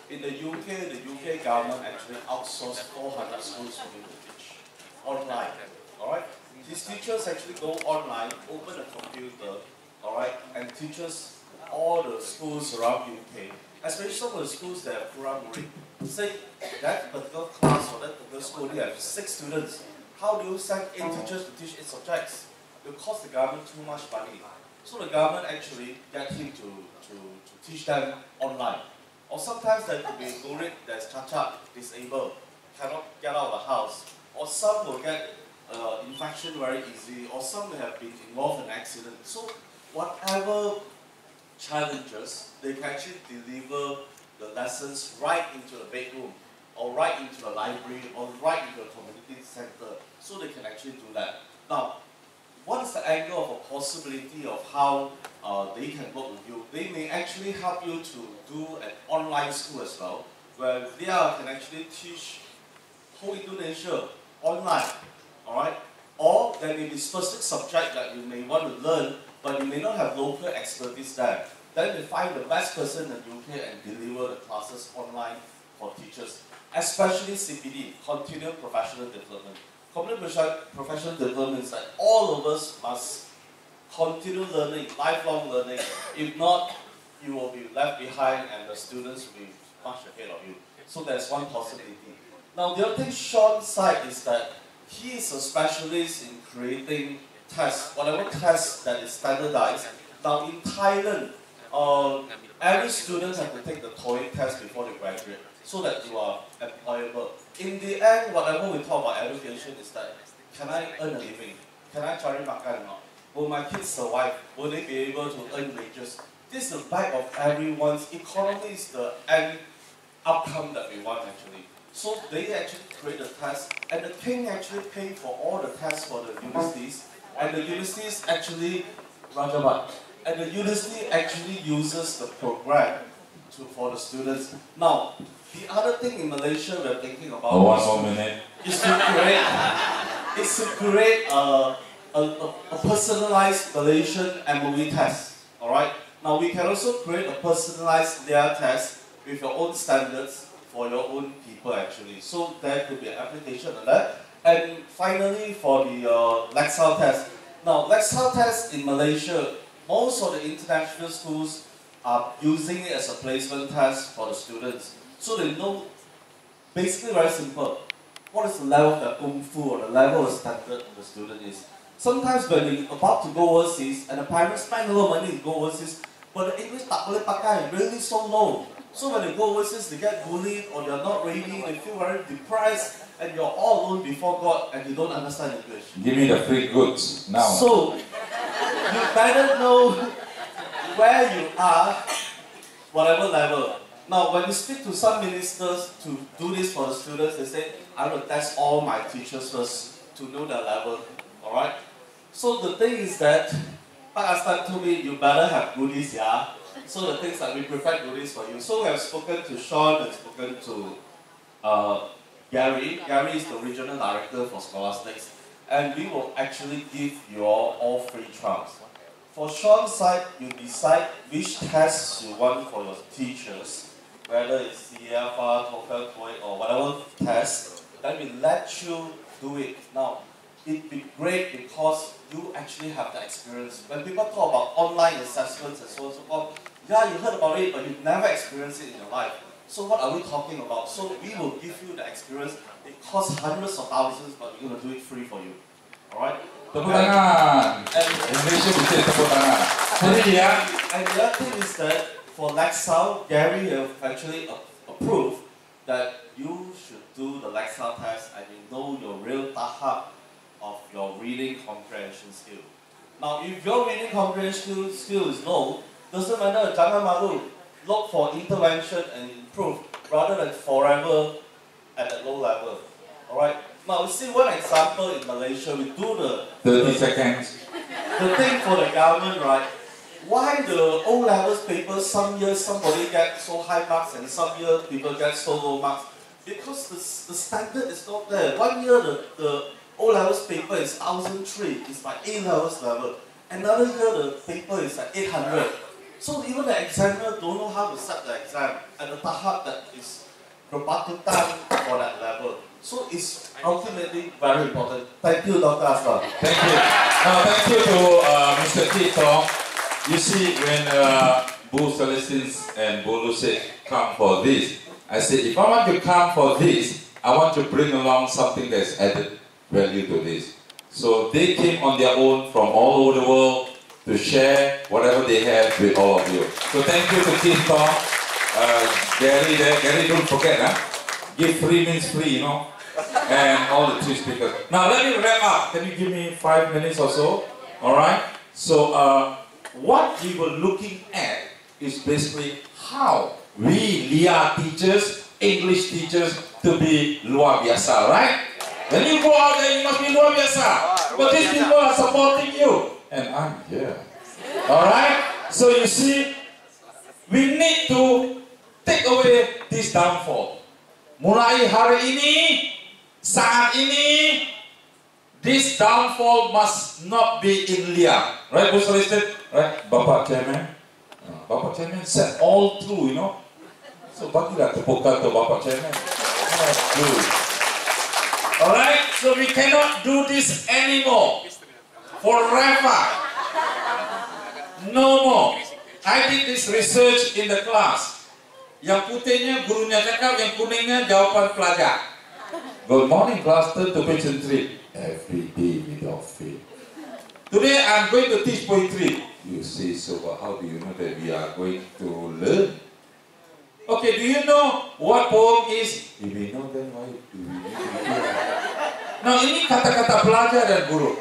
in the UK government actually outsourced 400 schools for him to teach online. Alright? These teachers actually go online, open a computer, alright, and teaches all the schools around UK, especially some of the schools that have primary. Say that particular class or that particular school only have 6 students. How do you send 8 teachers to teach 8 subjects? It will cost the government too much money. So the government actually get him to teach them online. Or sometimes there could be Gurid that's cacat, disabled, cannot get out of the house. Or some will get infection very easy, or some may have been involved in an accident. So whatever challenges, they can actually deliver the lessons right into the bedroom, or right into the library, or right into the community center, so they can actually do that. Now, what is the angle of a possibility of how they can work with you? They may actually help you to do an online school as well, where they can actually teach whole Indonesia online, alright? Or there may be specific subject that you may want to learn, but you may not have local expertise there. Then they find the best person in the UK and deliver the classes online for teachers, especially CPD, Continual Professional Development. Continual Professional Development is that all of us must continue learning, lifelong learning. If not, you will be left behind and the students will be much ahead of you. So there's one possibility. Now the other thing Sean's side is that he is a specialist in creating tests, whatever test that is standardized. Now in Thailand, every student has to take the TOEIC test before they graduate, so that you are employable. In the end, whatever we talk about education is that, can I earn a living? Can I cari makan or not? Will my kids survive? Will they be able to earn wages? This is the back of everyone's economy, is the end outcome that we want actually. So they actually create the test, and the king actually paid for all the tests for the universities, and the universities actually, Rajabat, and the university actually uses the program for the students. Now, the other thing in Malaysia we're thinking about is to create a personalized Malaysian MOE test. Alright? Now we can also create a personalized LIA test with your own standards for your own people actually. So there could be an application on that. And finally for the Lexile test. Now Lexile test in Malaysia, most of the international schools are using it as a placement test for the students. So they know, basically very simple, what is the level of the kung fu or the level of standard the student is. Sometimes when they're about to go overseas and the parents spend a lot of money to go overseas, but the English tak boleh pakai, really so low. So when they go overseas, they get bullied or they're not ready, they feel very depressed, and you're all alone before God and you don't understand English. Give me the free goods now. So, you better know where you are, whatever level. Now, when you speak to some ministers to do this for the students, they say, I will test all my teachers first to know their level. Alright? So the thing is that, like Aslam told me, you better have goodies, yeah? So the things that we prepare goodies for you. So we have spoken to Sean and spoken to Gary. Gary is the regional director for Scholastics. And we will actually give you all free trials. For Sean's side, you decide which tests you want for your teachers, whether it's CFR, TOEFL, TOEIC, or whatever test, then we let you do it. Now, it'd be great because you actually have the experience. When people talk about online assessments and so on and so forth, yeah, you heard about it, but you've never experienced it in your life. So what are we talking about? So we will give you the experience. It costs hundreds of thousands, but we're going to do it free for you. Alright? Tepuk tangan. Indonesia bisa tepuk tangan. And the other thing is that for Lexile, Gary have actually approved that you should do the Lexile test and you know your real tahap of your reading comprehension skill. Now, if your reading comprehension skill is low, doesn't matter, jangan malu. Look for intervention and improve rather than forever at that low level. Alright? Now, we see one example in Malaysia. We do the 30 seconds. The thing for the government, right? Why the O-levels papers, some years somebody gets so high marks and some years people get so low marks? Because the standard is not there. One year the O-levels paper is 1,003, it's like A-levels level. Another year the paper is like 800. So even the examiner don't know how to set the exam and the tahap that is berpatutan for that level. So it's ultimately very important. Thank you, Dr. Aslam. Thank you. Now, thank you to Mr. Kit Tong. You see, when Bu Celestine and Bu Lucid come for this, I said, if I want to come for this, I want to bring along something that's added value to this. So they came on their own from all over the world to share whatever they have with all of you. So thank you to Kit Tong, Gary there. Gary, don't forget, huh? Give free means free, you know, and all the three speakers. Now let me wrap up. Can you give me 5 minutes or so? All right. So what we were looking at is basically how we LIA teachers, English teachers, to be luar biasa, right? When you go out there, you must be luar biasa. But these people are supporting you, and I'm here. All right. So you see, we need to take away this downfall. Mulai hari ini, saat ini, this downfall must not be in LIA. Right, Bu Celestine? Right, Bapak Chairman? Bapak Chairman said all through, you know. So, bagilah tepukan to Bapak Chairman. Alright, so we cannot do this anymore. Forever. No more. I did this research in the class. Yang putihnya gurunya cakap, yang kuningnya jawapan pelajar. Good morning class, turn to page 3. Every day without fail. Today I'm going to teach poetry. You say so, but how do you know that we are going to learn? Okay, do you know what poem is? If we know, then why do we need to learn? Now ini kata-kata pelajar dan guru.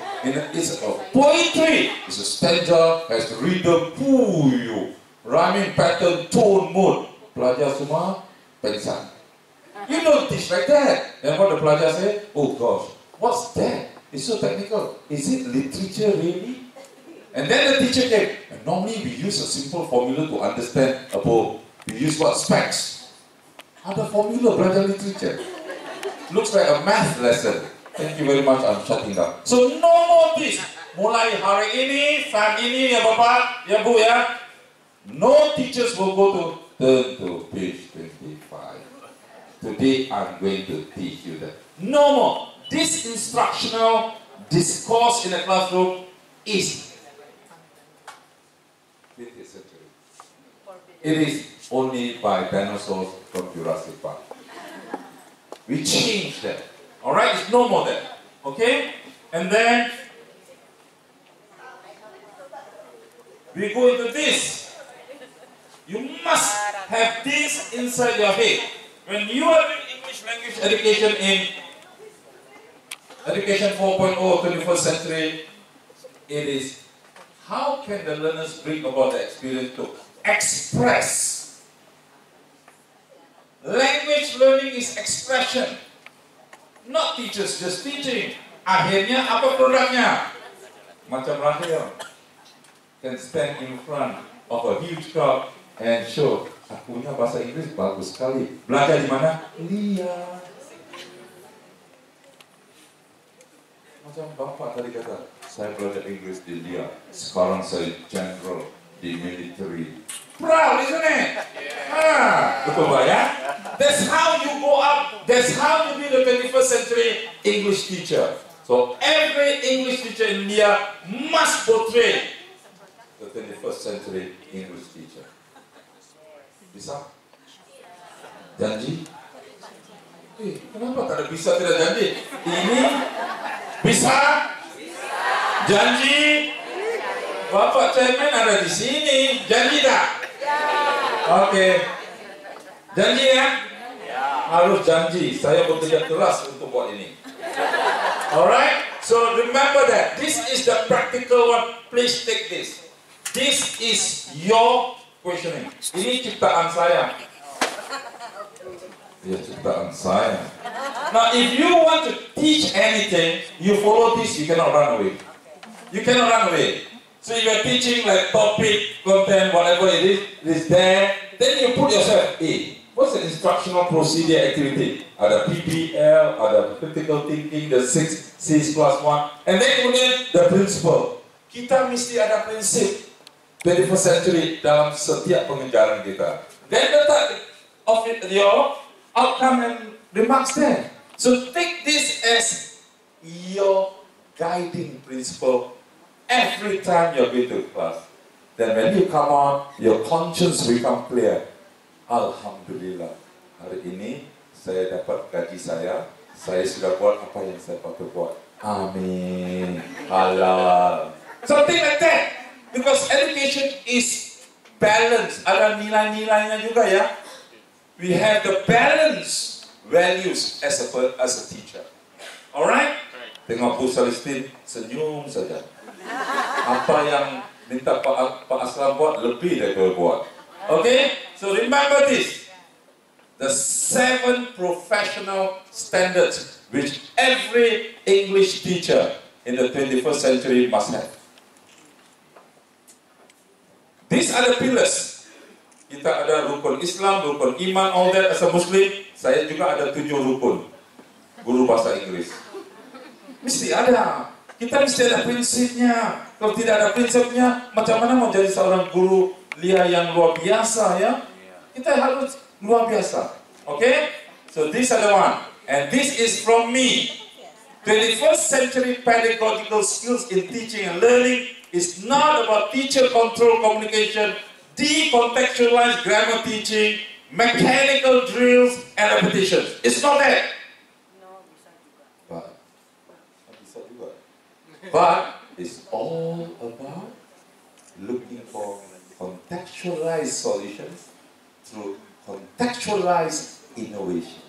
It's a poetry. It's a stanza, has rhythm, puyo, rhyming pattern, tone, mood. Pelajar semua pengsan. You don't teach like that. And what the pelajar say? Oh gosh, what's that? It's so technical. Is it literature really? And then the teacher came. And normally we use a simple formula to understand a poem. We use what? Specs. Ada formula belajar literature. Looks like a math lesson. Thank you very much, I'm shutting down. So no more this. Mulai hari ini, saat ini ya Bapak, ya Bu ya. No teachers will go to turn to page 25. Today I'm going to teach you that. No more. This instructional discourse in a classroom is 20th century. It is only by dinosaurs from Jurassic Park. We changed that. Alright, it's no more that. Okay? And then we go into this. You must have this inside your head. When you are in English language education in Education 4.0, 21st century, it is how can the learners bring about the experience to express. Language learning is expression. Not teachers just teaching. Akhirnya apa produknya? Macam Rahel can stand in front of a huge crowd and show, aku punya bahasa Inggris bagus sekali. Belajar di mana? LIA. Macam Bapak tadi kata, saya belajar Inggris di LIA. Sekarang saya general di military. Proud, isn't it? Betul Pak ya? That's how you go up. That's how you be the 21st century English teacher. So So every English teacher in India must portray the 21st century English teacher. Bisa? Janji? Kenapa tak ada bisa tidak janji? Ini bisa? Janji? Bapak Chairman ada di sini. Janji tak? Oke. Janji ya? Harus janji. Saya bekerja keras untuk buat ini. Alright? So remember that. This is the practical one. Please take this. This is your questioning. Ini ciptaan saya. Ya, ciptaan saya. Now, if you want to teach anything, you follow this, you cannot run away. You cannot run away. So if you're teaching like topic, content, whatever it is there, then you put yourself, hey, what's the instructional procedure activity? Ada PBL, ada critical thinking, the 6 C's plus 1, and then kemudian the principle. Kita mesti ada prinsip 21st century dalam setiap pengejaran kita. Then the of it, your outcome and remarks there. So take this as your guiding principle every time you're going to class. Then when you come on, your conscience become clear. Alhamdulillah, hari ini saya dapat gaji saya sudah buat apa yang saya patut buat. Amin. Halal. Something like that. Because education is balanced. Ada nilai-nilainya juga ya. We have the balance values as a teacher. Alright? Tengok Bu Salistin senyum saja. Apa yang minta Pak Aslam buat lebih dari buat. Okay? So remember this. The 7 professional standards which every English teacher in the 21st century must have. These are the pillars. Kita ada rukun Islam, rukun iman, all that as a Muslim. Saya juga ada 7 rukun. Guru bahasa Inggris. Mesti ada. Kita mesti ada prinsipnya. Kalau tidak ada prinsipnya, macam mana mau jadi seorang guru LIA yang luar biasa ya? Kita harus luar biasa. Okay? So these are the one. And this is from me. 21st century pedagogical skills in teaching and learning is not about teacher control communication, decontextualized grammar teaching, mechanical drills and repetitions. It's not that. But it's all about looking for contextualized solutions through contextualized innovations.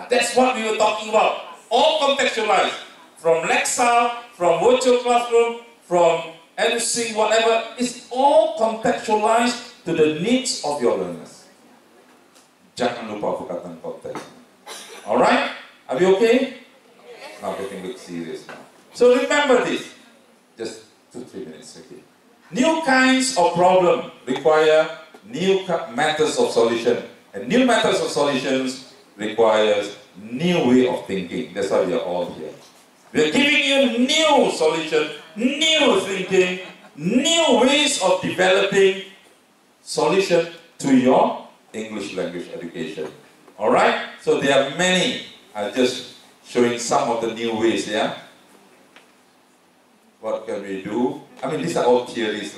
That's what we were talking about. All contextualized. From Lexile, from virtual classroom, from everything, whatever. It's all contextualized to the needs of your learners. Jangan lupa perkataan konteks. Alright? Are we okay? Now getting a bit serious now. So remember this. Just 2-3 minutes, okay? New kinds of problem require new methods of solution. And new methods of solutions requires new way of thinking. That's why we are all here. We are giving you new solution, new thinking, new ways of developing solution to your English language education. Alright? So there are many. I'm just showing some of the new ways, yeah? What can we do? I mean, these are all theories.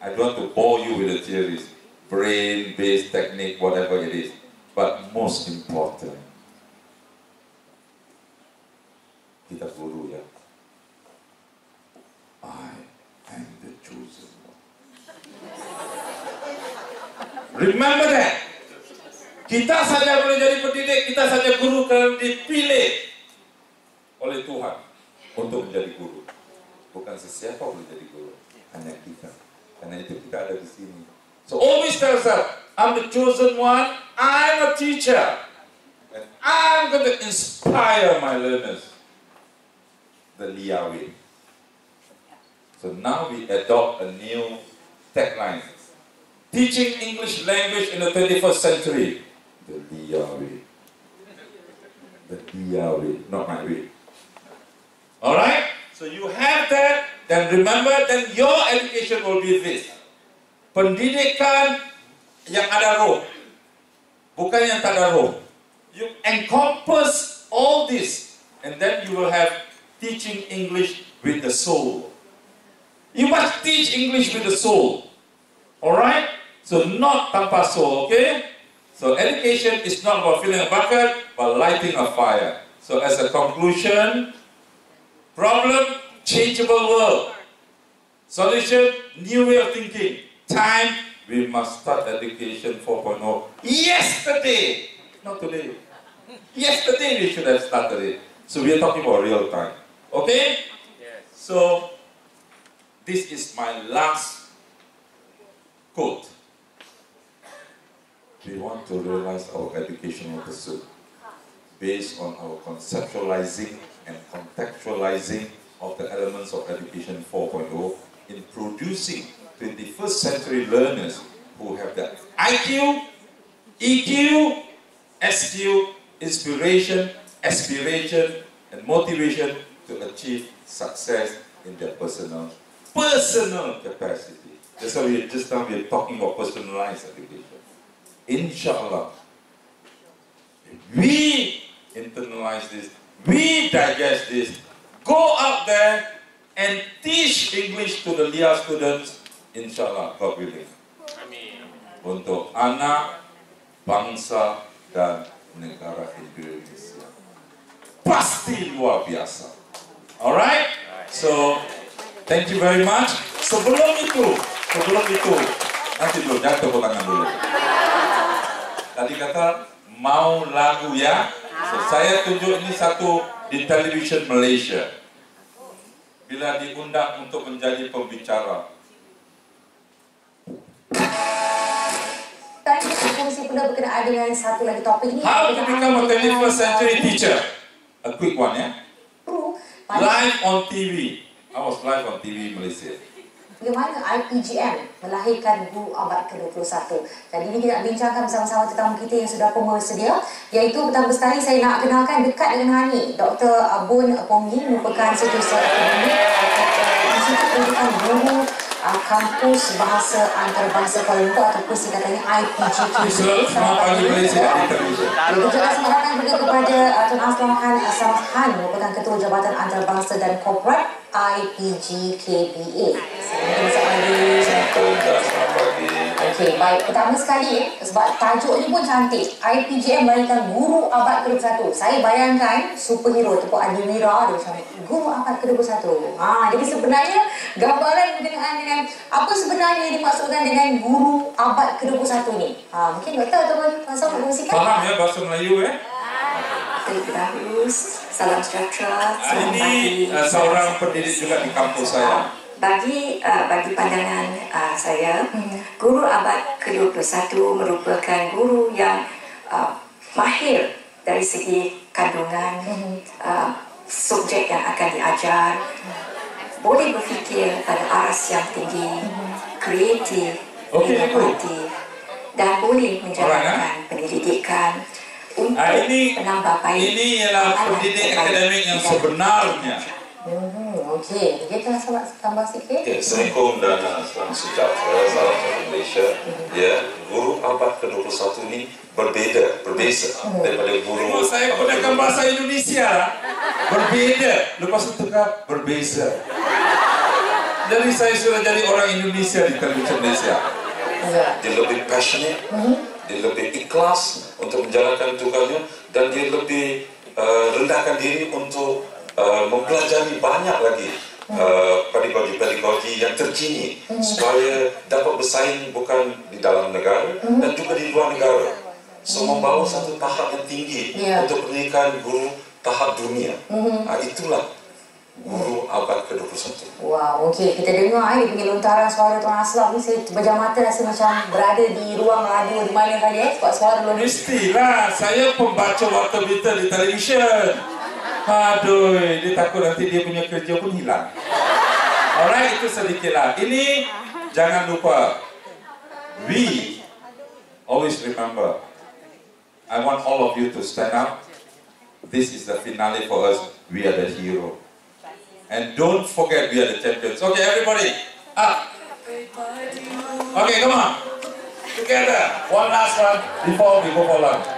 I don't want to bore you with the theories. Brain-based technique, whatever it is. But most important, kita guru ya. I am the chosen one. Remember that. Kita saja boleh jadi pendidik, kita saja guru kalau dipilih oleh Tuhan untuk menjadi guru. Bukan sesiapa boleh jadi guru, hanya kita. Karena itu kita ada di sini. So always tell yourself, I'm the chosen one, I'm a teacher. And I'm going to inspire my learners the LIA way. So now we adopt a new tagline. Teaching English language in the 21st century. The LIA way. The LIA way, not my way. Alright? So you have that, then remember, then your education will be this. Pendidikan yang ada roh, bukan yang tak ada roh. You encompass all this, and then you will have teaching English with the soul. You must teach English with the soul. Alright? So not tanpa soul, okay? So education is not about filling a bucket, but lighting a fire. So as a conclusion, problem, changeable world. Solution, new way of thinking. Time, we must start education 4.0 yesterday, not today. Yesterday we should have started it. So we are talking about real time. Okay? Yes. So this is my last quote. We want to realize our educational pursuit based on our conceptualizing and contextualizing of the elements of education 4.0 in producing 21st century learners who have the IQ, EQ, SQ, inspiration, aspiration, and motivation to achieve success in their personal capacity. That's why just now we are talking about personalized education. Inshallah, if we internalize this, we digest this, go out there and teach English to the LIA students, inshallah, God willing. Amin. Untuk anak, bangsa, dan negara Indonesia. Pasti luar biasa. Alright? So, thank you very much. Sebelum itu, nanti dulu, jangan tepuk tangan dulu. Tadi kata, mau lagu ya? So, saya tunjuk ini satu di television Malaysia. Bila diundang untuk menjadi pembicara. Tadi kita kongsi pula berkenaan dengan satu lagi topik ni. How to become a 21st century teacher? A quick one ya. Live on TV. I was live on TV Malaysia. Bagaimana IPGM melahirkan guru abad ke-21. Jadi ini kita nak bincangkan bersama-sama tetamu kita yang sudah pun bersedia. Iaitu pertama sekali saya nak kenalkan dekat dengan Hani. Dr. Abun Pongi merupakan setiausaha akademik Institut Pendidikan Guru Kampus Bahasa Antarabangsa Kuala Lumpur ataupun singkatannya IPGK. Selamat pagi Malaysia. Juga semangatkan juga kepada Tuan Aslam Samahs merupakan Ketua Jabatan Antarabangsa dan Korporat IPGKBA. Selamat pagi. Okey, baik. Pertama sekali, sebab tajuk ni pun cantik. IPGM melahirkan guru abad ke-21. Saya bayangkan superhero tepuk Adiwira dia macam guru abad ke-21. Jadi sebenarnya gambaran berkenaan dengan apa sebenarnya dimaksudkan dengan guru abad ke-21 ni. Mungkin doktor ataupun Pasal nak kongsikan? Faham ya bahasa Melayu Terlebih dahulu, salam sejahtera. Ini seorang pendidik juga di kampus saya. Bagi pandangan saya, guru abad ke-21 merupakan guru yang mahir dari segi kandungan, subjek yang akan diajar, boleh berfikir pada aras yang tinggi, kreatif, inovatif, dan boleh menjalankan penyelidikan untuk penambah baik. Ini ialah pendidik akademik yang sebenarnya. Okey, kita tambah sikit. Assalamualaikum dan salam sejahtera, salam satu Malaysia. Ya, guru abad ke-21 ini berbeza daripada guru. Saya gunakan bahasa Indonesia. Berbeza, lepas itu berbeza. Jadi saya sudah jadi orang Indonesia di television Malaysia. Dia lebih passionate, dia lebih ikhlas untuk menjalankan tugasnya, dan dia lebih rendahkan diri untuk mempelajari banyak lagi pedagogi yang terkini supaya dapat bersaing bukan di dalam negara dan juga di luar negara. So membawa satu tahap yang tinggi untuk pendidikan guru tahap dunia. Itulah guru abad ke-21. Wow, okey. Kita dengar dia punya lontaran suara Tuan Aslam ni, saya terpejam mata rasa macam berada di ruang radio di mana kali sebab suara luar. Mestilah, saya pembaca warta berita di televisyen. Aduh, dia takut nanti dia punya kerja pun hilang. Alright, itu sedikitlah. Ini jangan lupa, we always remember, I want all of you to stand up. This is the finale for us. We are the hero. And don't forget, we are the champions. Okay, everybody, up. Okay, come on. Together. One last one before we go for lunch.